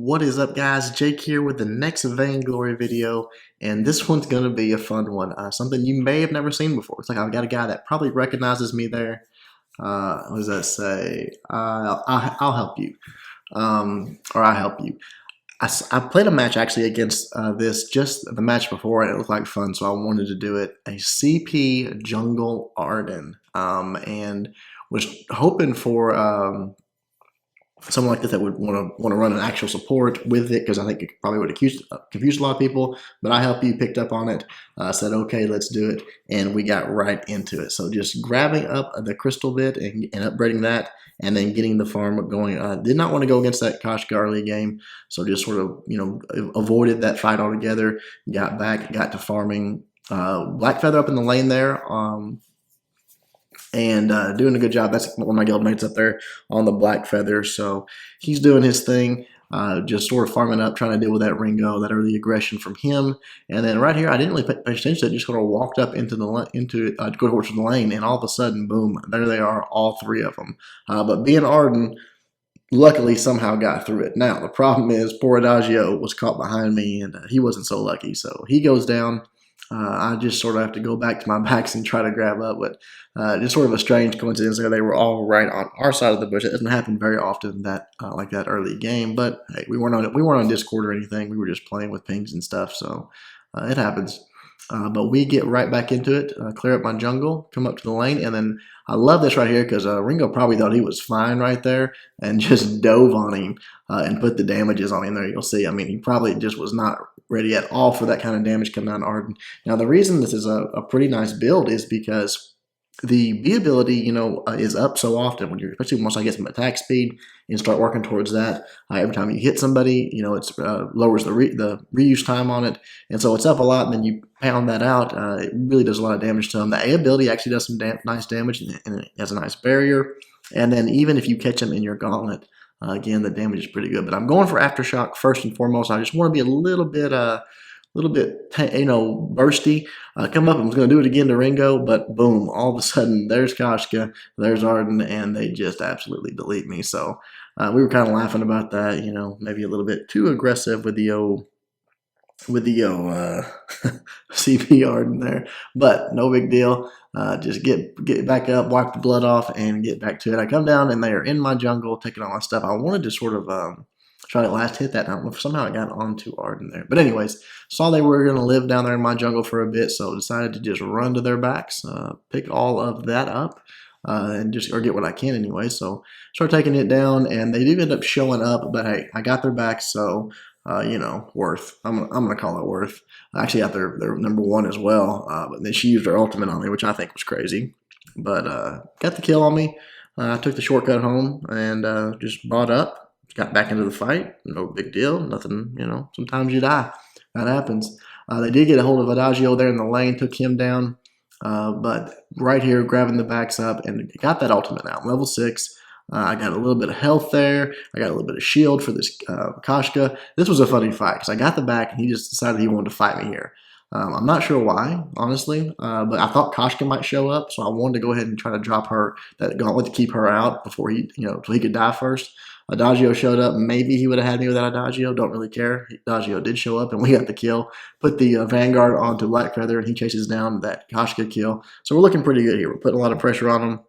What is up, guys? Jake here with the next Vainglory video, and this one's going to be a fun one. Something you may have never seen before. It's like I've got a guy that probably recognizes me there. What does that say? I'll help you, or I'll help you. I played a match actually against just the match before, and it looked like fun, so I wanted to do it. A CP Jungle Ardan, and was hoping for someone like this that would want to run an actual support with it, because I think it probably would confuse a lot of people. But I helped you, picked up on it, said okay, let's do it, and we got right into it. So just grabbing up the crystal bit and upgrading that, and then getting the farm going. Did not want to go against that Koshka early game, so just sort of avoided that fight altogether. Got back, got to farming. Black Feather up in the lane there. And doing a good job. That's one of my guildmates up there on the Black Feather. So he's doing his thing, just sort of farming up, trying to deal with that Ringo, that early aggression from him. And then right here, I didn't really pay attention to it, just sort of walked up into the go towards the lane, and all of a sudden, boom, there they are, all three of them. But being Ardan, luckily somehow got through it. Now, the problem is poor Adagio was caught behind me, and he wasn't so lucky. So he goes down. I just sort of have to go back to my backs and try to grab up, but just sort of a strange coincidence there. They were all right on our side of the bush. It doesn't happen very often that like that early game, but hey, we weren't on Discord or anything. We were just playing with pings and stuff, so it happens. But we get right back into it, clear up my jungle, come up to the lane, and then I love this right here because Ringo probably thought he was fine right there and just dove on him and put the damages on him there. You'll see. I mean, he probably just was not ready at all for that kind of damage coming out of Ardan. Now, the reason this is a pretty nice build is because the B ability, is up so often when especially once I get some attack speed and start working towards that. Every time you hit somebody, it's lowers the reuse time on it, and so it's up a lot. And then you pound that out, it really does a lot of damage to them. The A ability actually does some nice damage, and it has a nice barrier. And then even if you catch them in your gauntlet, again, the damage is pretty good. But I'm going for Aftershock first and foremost. I just want to be a little bit bursty. Come up, I was going to do it again to Ringo, but boom, all of a sudden, there's Koshka, there's Ardan, and they just absolutely delete me. So we were kind of laughing about that, maybe a little bit too aggressive with the CP Ardan there, but no big deal. Just get back up, wipe the blood off, and get back to it. I come down, and they are in my jungle, taking all my stuff. I wanted to sort of try to last hit that time. Somehow I got onto Ardan there. But anyways, saw they were going to live down there in my jungle for a bit, so decided to just run to their backs, pick all of that up, and or get what I can anyway. So start taking it down, and they do end up showing up, but hey, I got their back, so worth. I'm gonna call it worth. I actually got their number one as well, but then she used her ultimate on me, which I think was crazy. But got the kill on me. I took the shortcut home and just bought up. Got back into the fight. No big deal. Nothing, sometimes you die. That happens. They did get a hold of Adagio there in the lane, took him down. But right here, grabbing the backs up and got that ultimate now. Level 6. I got a little bit of health there. I got a little bit of shield for this Koshka. This was a funny fight because I got the back and he just decided he wanted to fight me here. I'm not sure why, honestly, but I thought Koshka might show up, so I wanted to go ahead and try to drop that gauntlet to keep her out before till he could die first. Adagio showed up. Maybe he would have had me without Adagio. Don't really care. Adagio did show up, and we got the kill. Put the Vanguard onto Black Feather, and he chases down that Koshka kill. So we're looking pretty good here. We're putting a lot of pressure on him,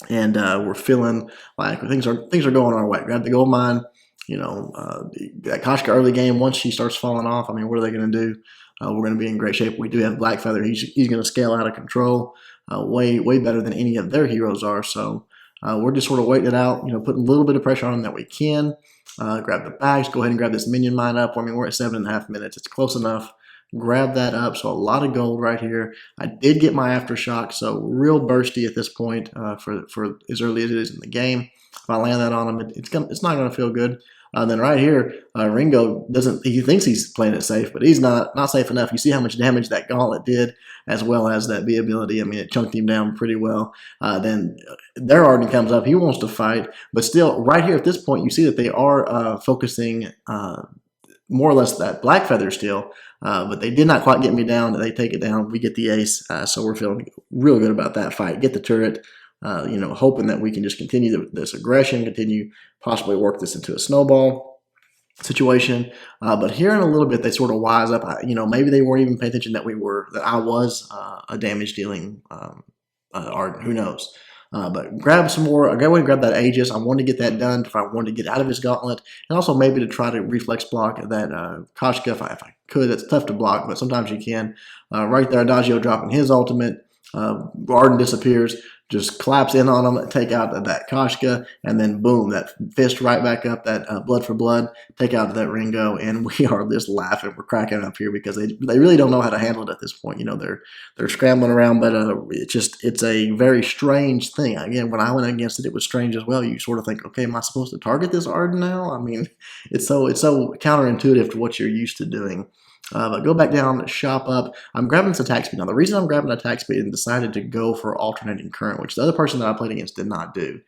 and we're feeling like things are going our way. Grab the gold mine. That Koshka early game, once she starts falling off, I mean, what are they going to do? We're going to be in great shape. We do have Black Feather. He's going to scale out of control way better than any of their heroes are. So we're just sort of waiting it out, putting a little bit of pressure on them that we can. Grab the bags. Go ahead and grab this minion mine up. I mean, we're at 7.5 minutes. It's close enough. Grab that up. So a lot of gold right here. I did get my Aftershock, so real bursty at this point for as early as it is in the game. If I land that on him, it's not going to feel good. Then right here, Ringo he thinks he's playing it safe, but he's not safe enough. You see how much damage that gauntlet did, as well as that B ability. I mean, it chunked him down pretty well. Then their Ardan comes up. He wants to fight, but still, right here at this point, you see that they are focusing more or less that Black Feather still, but they did not quite get me down. They take it down. We get the ace, so we're feeling real good about that fight. Get the turret. Hoping that we can just continue this aggression, continue possibly work this into a snowball. situation. But here in a little bit, they sort of wise up. Maybe they weren't even paying attention that I was a damage dealing Ardan. Who knows? But grab some more. I go and grab that Aegis. I wanted to get that done if I wanted to get out of his gauntlet, and also maybe to try to reflex block that Koshka if I could. It's tough to block, but sometimes you can. Right there, Adagio dropping his ultimate. Ardan disappears. Just collapse in on them, take out that Koshka, and then boom, that fist right back up, that blood for blood, take out that Ringo, and we are just laughing. We're cracking up here because they really don't know how to handle it at this point. They're scrambling around, but it's a very strange thing. Again, when I went against it, it was strange as well. You sort of think, okay, am I supposed to target this Ardan now? I mean, it's so counterintuitive to what you're used to doing. But go back down, shop up. I'm grabbing this attack speed. Now, the reason I'm grabbing attack speed and decided to go for alternating current, which the other person that I played against did not do.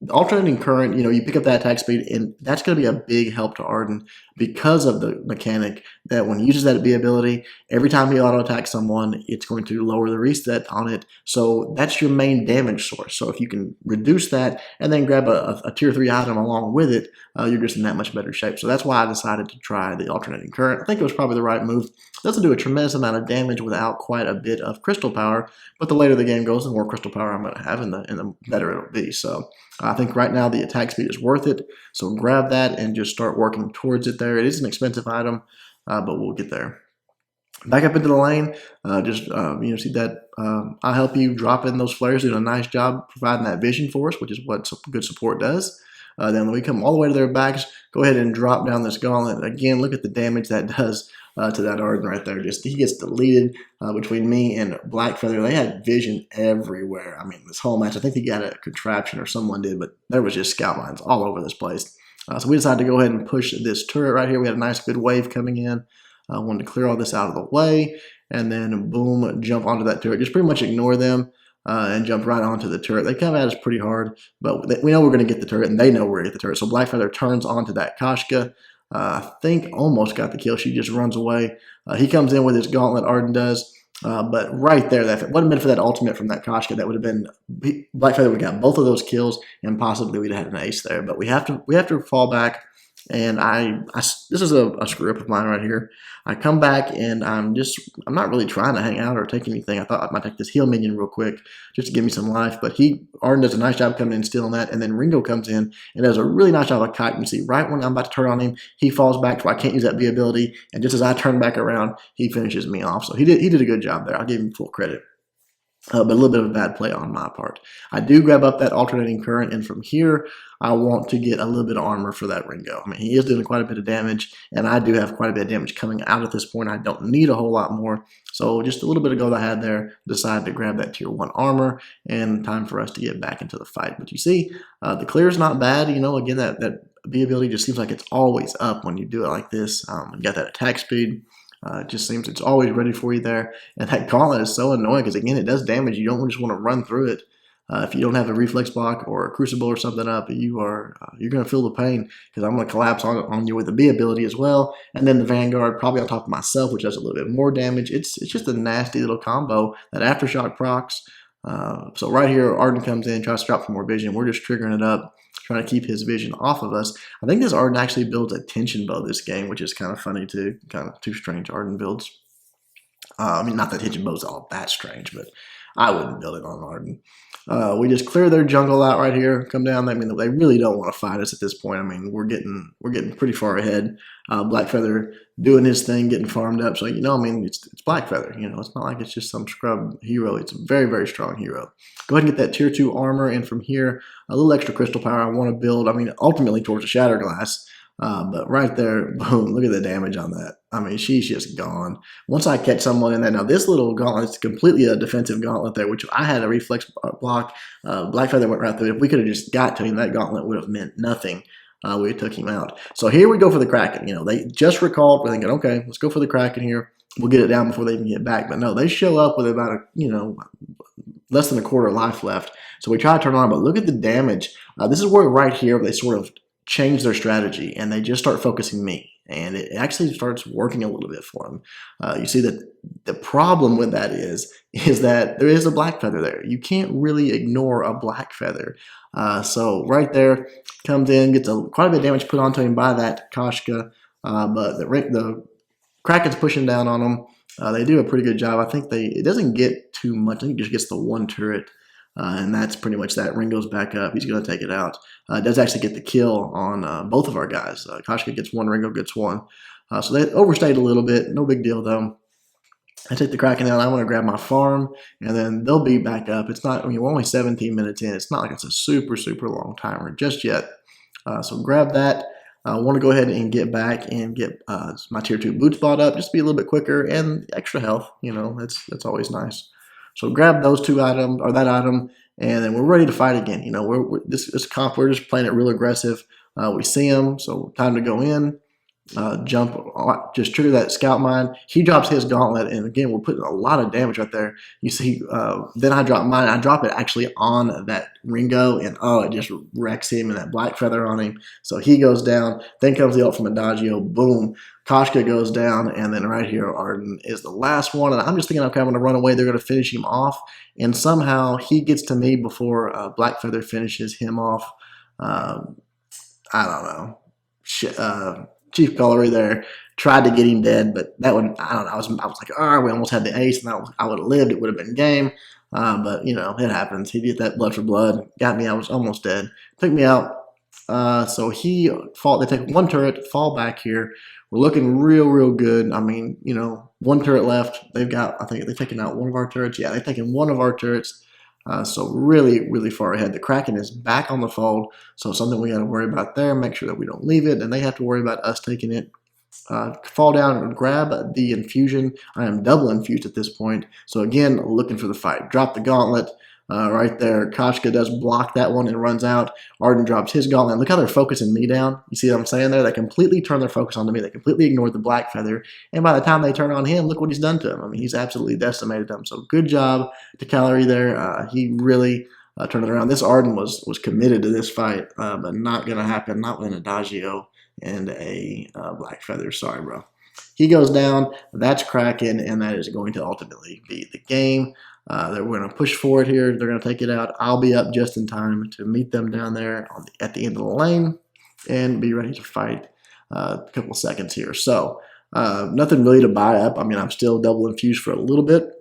Alternating current, you pick up that attack speed, and that's going to be a big help to Ardan because of the mechanic that when he uses that B ability, every time he auto attacks someone, it's going to lower the reset on it. So that's your main damage source. So if you can reduce that and then grab a tier 3 item along with it, you're just in that much better shape. So that's why I decided to try the alternating current. I think it was probably the right move. It doesn't do a tremendous amount of damage without quite a bit of crystal power, but the later the game goes, the more crystal power I'm going to have, and the better it'll be. So I think right now the attack speed is worth it. So grab that and just start working towards it there. It is an expensive item, but we'll get there. Back up into the lane, see that I'll help you drop in those flares, doing a nice job providing that vision for us, which is what good support does. Then when we come all the way to their backs, go ahead and drop down this gauntlet. Again, look at the damage that does to that Ardan right there. He gets deleted between me and Blackfeather. They had vision everywhere. I mean, this whole match, I think they got a contraption or someone did, but there was just scout lines all over this place. So we decided to go ahead and push this turret right here. We had a nice good wave coming in. I wanted to clear all this out of the way, and then boom, jump onto that turret. Just pretty much ignore them and jump right onto the turret. They come at us pretty hard, but we know we're going to get the turret, and they know we're going to get the turret. So Blackfeather turns onto that Koshka. I think almost got the kill. She just runs away. He comes in with his gauntlet, Ardan does. But right there, if it wouldn't have been for that ultimate from that Koshka, that would have been Blackfeather would have got both of those kills, and possibly we'd have had an ace there. But we have to fall back. And this is a screw up of mine right here. I come back and I'm not really trying to hang out or take anything. I thought I might take this heal minion real quick just to give me some life. But Ardan does a nice job coming in stealing that. And then Ringo comes in and does a really nice job of kiting. You see, right when I'm about to turn on him, he falls back so I can't use that B ability. And just as I turn back around, he finishes me off. So he did a good job there. I'll give him full credit. But a little bit of a bad play on my part. I do grab up that alternating current, and from here, I want to get a little bit of armor for that Ringo. I mean, he is doing quite a bit of damage, and I do have quite a bit of damage coming out at this point. I don't need a whole lot more. So just a little bit of gold I had there, decided to grab that tier 1 armor, and time for us to get back into the fight. But you see, the clear is not bad. Again, that B ability just seems like it's always up when you do it like this. You got that attack speed. It just seems it's always ready for you there. And that gauntlet is so annoying because, again, it does damage. You don't just want to run through it. If you don't have a reflex block or a crucible or something up, you're going to feel the pain because I'm going to collapse on you with the B ability as well. And then the Vanguard probably on top of myself, which does a little bit more damage. It's just a nasty little combo. That Aftershock procs. So right here, Ardan comes in, tries to drop some more vision. We're just triggering it up, trying to keep his vision off of us. I think this Ardan actually builds a tension bow this game, which is kind of funny too. Kind of two strange Ardan builds. Not that tension bow's all that strange, but I wouldn't build it on Ardan. We just clear their jungle out right here, come down. I mean, they really don't want to fight us at this point. I mean, we're getting pretty far ahead. Blackfeather doing his thing, getting farmed up. So, it's Blackfeather. It's not like it's just some scrub hero. It's a very, very strong hero. Go ahead and get that tier 2 armor, and from here, a little extra crystal power I want to build, ultimately towards a Shatter Glass. But right there, boom, look at the damage on that. She's just gone. Once I catch someone in that, now this little gauntlet is completely a defensive gauntlet there, which I had a reflex block. Blackfeather went right through it. If we could have just got to him, that gauntlet would have meant nothing. We took him out. So here we go for the Kraken. They just recalled. We're thinking, okay, let's go for the Kraken here. We'll get it down before they even get back. But no, they show up with about less than a quarter life left. So we try to turn on, but look at the damage. This is where right here they sort of change their strategy, and they just start focusing me. and it actually starts working a little bit for him. You see that the problem with that is that there is a black feather there. You can't really ignore a black feather. So right there, comes in, gets quite a bit of damage put onto him by that Koshka, but the Kraken's pushing down on them. They do a pretty good job. I think it doesn't get too much. I think it just gets the one turret, and that's pretty much that. Ringo's back up. He's going to take it out. It does actually get the kill on both of our guys. Koshka gets one, Ringo gets one. So they overstayed a little bit. No big deal, though. I take the Kraken out. I want to grab my farm, and then they'll be back up. It's not, I mean, we're only 17 minutes in. It's not like it's a super, super long timer just yet. So grab that. I want to go ahead and get back and get my tier 2 boots bought up just to be a little bit quicker and extra health. That's always nice. So grab those two items or that item, and then we're ready to fight again. This comp, we're just playing it real aggressive. We see them, so time to go in. Jump, just trigger that scout mine. He drops his gauntlet, and again, we're putting a lot of damage right there. You see, then I drop mine. I drop it actually on that Ringo, and it just wrecks him and that black feather on him. So he goes down. Then comes the ult from Adagio. Boom. Koshka goes down, and then right here, Ardan is the last one. And I'm just thinking, okay, I'm going to run away. They're going to finish him off, and somehow he gets to me before black feather finishes him off. I don't know. Chief Vainglory there tried to get him dead, but that one, I don't know. I was like, we almost had the ace, and I would have lived. It would have been game. But it happens. He did that blood for blood, got me. I was almost dead. Took me out. So he fought. They take one turret, fall back here. We're looking real, real good. I mean, one turret left. I think they've taken out one of our turrets. Yeah, they've taken one of our turrets. So really, really far ahead. The Kraken is back on the fold, so something we got to worry about there. Make sure that we don't leave it, and they have to worry about us taking it. Fall down and grab the infusion. I am double infused at this point, so again, looking for the fight. Drop the gauntlet right there. Koshka does block that one and runs out. Ardan drops his gauntlet. Look how they're focusing me down. You see what I'm saying there? They completely turn their focus onto me. They completely ignored the black feather, and by the time they turn on him, look what he's done to him. I mean, he's absolutely decimated them. So good job to Calorie there. He really turned it around. This Ardan was committed to this fight, but not going to happen. Not with an Adagio and a black feather. Sorry, bro. He goes down. That's Kraken, and that is going to ultimately be the game. We're going to push forward here. They're going to take it out. I'll be up just in time to meet them down there at the end of the lane and be ready to fight a couple seconds here. So nothing really to buy up. I mean, I'm still double infused for a little bit.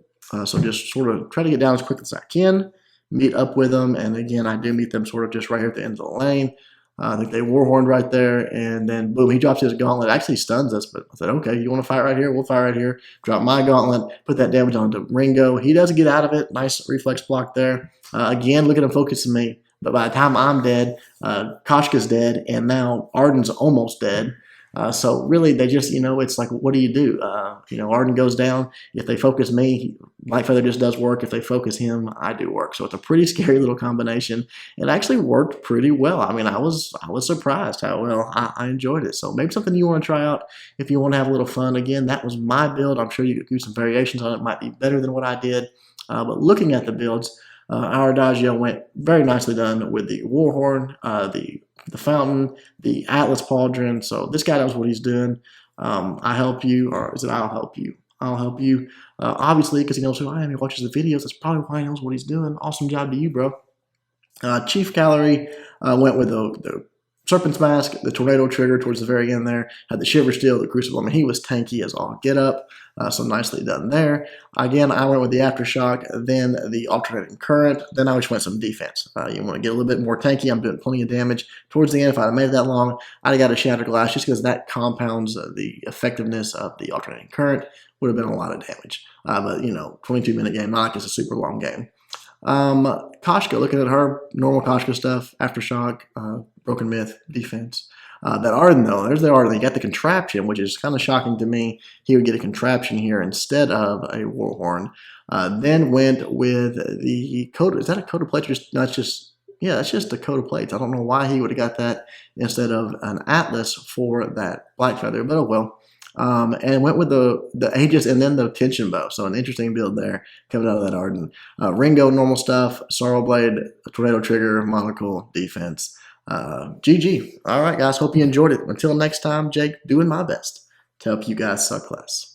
So just sort of try to get down as quick as I can, meet up with them. And again, I do meet them sort of just right here at the end of the lane. I think they warhorned right there, and then boom, he drops his gauntlet. Actually stuns us, but I said, okay, you want to fight right here? We'll fight right here. Drop my gauntlet, put that damage onto Ringo. He doesn't get out of it. Nice reflex block there. Again, look at him focusing me. But by the time I'm dead, Koshka's dead, and now Ardan's almost dead. So really, they just, it's like, what do you do? Ardan goes down. If they focus me, Black Feather just does work. If they focus him, I do work. So it's a pretty scary little combination. It actually worked pretty well. I mean, I was surprised how well I enjoyed it. So maybe something you want to try out if you want to have a little fun. Again, that was my build. I'm sure you could do some variations on it. It might be better than what I did. But looking at the builds, our Adagio went very nicely done with the Warhorn, the Fountain, the Atlas Pauldron. So this guy knows what he's doing. I help you, or is it I'll help you? I'll help you. Obviously, because he knows who I am. He watches the videos. That's probably why he knows what he's doing. Awesome job to you, bro. Chief Calorie went with the Serpent's Mask, the Tornado Trigger towards the very end there. Had the Shiver Steel, the Crucible. I mean, he was tanky as all get up. So nicely done there. Again, I went with the Aftershock, then the Alternating Current. Then I just went some defense. You want to get a little bit more tanky. I'm doing plenty of damage. Towards the end, if I'd have made it that long, I'd have got a Shattered Glass just because that compounds the effectiveness of the Alternating Current. Would have been a lot of damage. But, 22-minute game, not like it's a super long game. Koshka, looking at her, normal Koshka stuff, Aftershock, Broken Myth, defense. That Ardan, though, there's the Ardan. He got the contraption, which is kind of shocking to me. He would get a contraption here instead of a Warhorn. Then went with the coat. Is that a coat of plates? That's just a coat of plates. I don't know why he would have got that instead of an Atlas for that Black Feather, but oh well. And went with the Aegis and then the Tension Bow. So an interesting build there coming out of that Ardan. Ringo, normal stuff. Sorrow Blade, Tornado Trigger, Monocle, defense. GG. All right, guys. Hope you enjoyed it. Until next time, Jake, doing my best to help you guys suck less.